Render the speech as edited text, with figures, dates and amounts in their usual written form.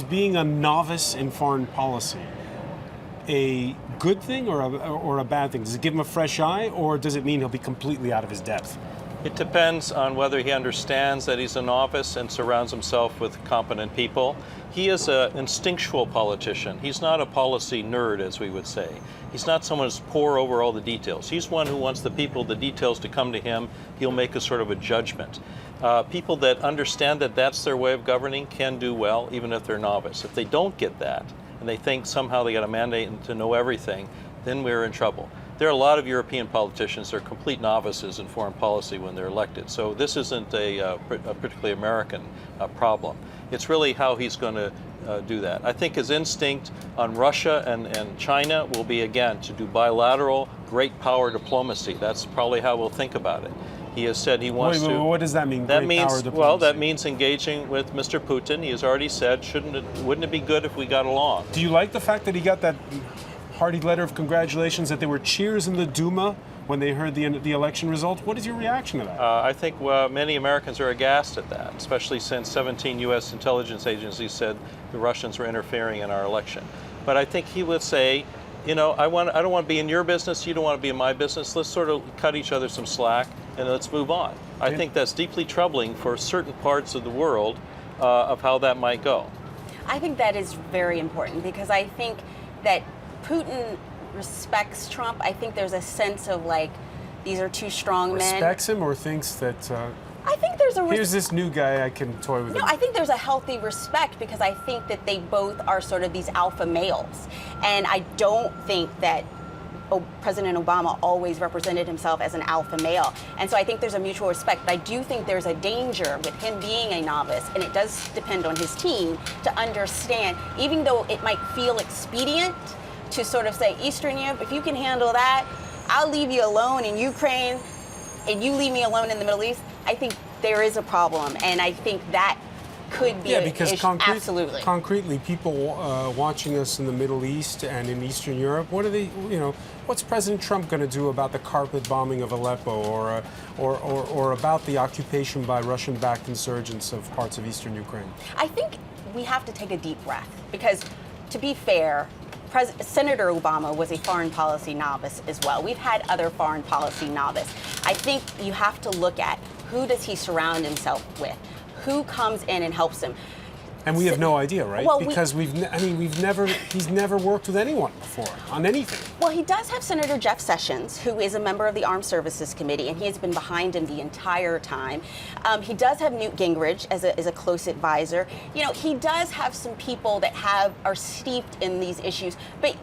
being a novice in foreign policy a good thing or a bad thing? Does it give him a fresh eye, or does it mean he'll be completely out of his depth? It depends on whether he understands that he's a novice and surrounds himself with competent people. He is an instinctual politician. He's not a policy nerd, as we would say. He's not someone who's pore over all the details. He's one who wants the details to come to him. He'll make a sort of a judgment. People that understand that that's their way of governing can do well, even if they're novice. If they don't get that, and they think somehow they got a mandate to know everything, then we're in trouble. There are a lot of European politicians that are complete novices in foreign policy when they're elected. So this isn't a particularly American problem. It's really how he's going to do that. I think his instinct on Russia and China will be, again, to do bilateral, great power diplomacy. That's probably how we'll think about it. He has said he wants to. What does that mean? That great means power diplomacy? well, that means engaging with Mr. Putin. He has already said, wouldn't it be good if we got along? Do you like the fact that he got that hearty letter of congratulations, that there were cheers in the Duma when they heard the election result? What is your reaction to that? I think many Americans are aghast at that, especially since 17 U.S. intelligence agencies said the Russians were interfering in our election. But I think he would say, I don't want to be in your business, you don't want to be in my business, let's sort of cut each other some slack and let's move on. I think that's deeply troubling for certain parts of the world of how that might go. I think that is very important, because I think that Putin respects Trump. I think there's a sense of these are two strong men. Respects him, or thinks that I think there's a here's this new guy, I can toy with him? No, I think there's a healthy respect, because I think that they both are sort of these alpha males. And I don't think that President Obama always represented himself as an alpha male. And so I think there's a mutual respect. But I do think there's a danger with him being a novice, and it does depend on his team to understand, even though it might feel expedient to sort of say, Eastern Europe, if you can handle that, I'll leave you alone in Ukraine, and you leave me alone in the Middle East. I think there is a problem, and I think that could be because absolutely. concretely, people watching us in the Middle East and in Eastern Europe, what's President Trump going to do about the carpet bombing of Aleppo, or about the occupation by Russian-backed insurgents of parts of Eastern Ukraine? I think we have to take a deep breath, because, to be fair, Senator Obama was a foreign policy novice as well. We've had other foreign policy novice. I think you have to look at who does he surround himself with, who comes in and helps him. And we have no idea, right? Well, because he's never worked with anyone before on anything. Well, he does have Senator Jeff Sessions, who is a member of the Armed Services Committee, and he has been behind him the entire time. He does have Newt Gingrich as a close advisor. He does have some people that are steeped in these issues. But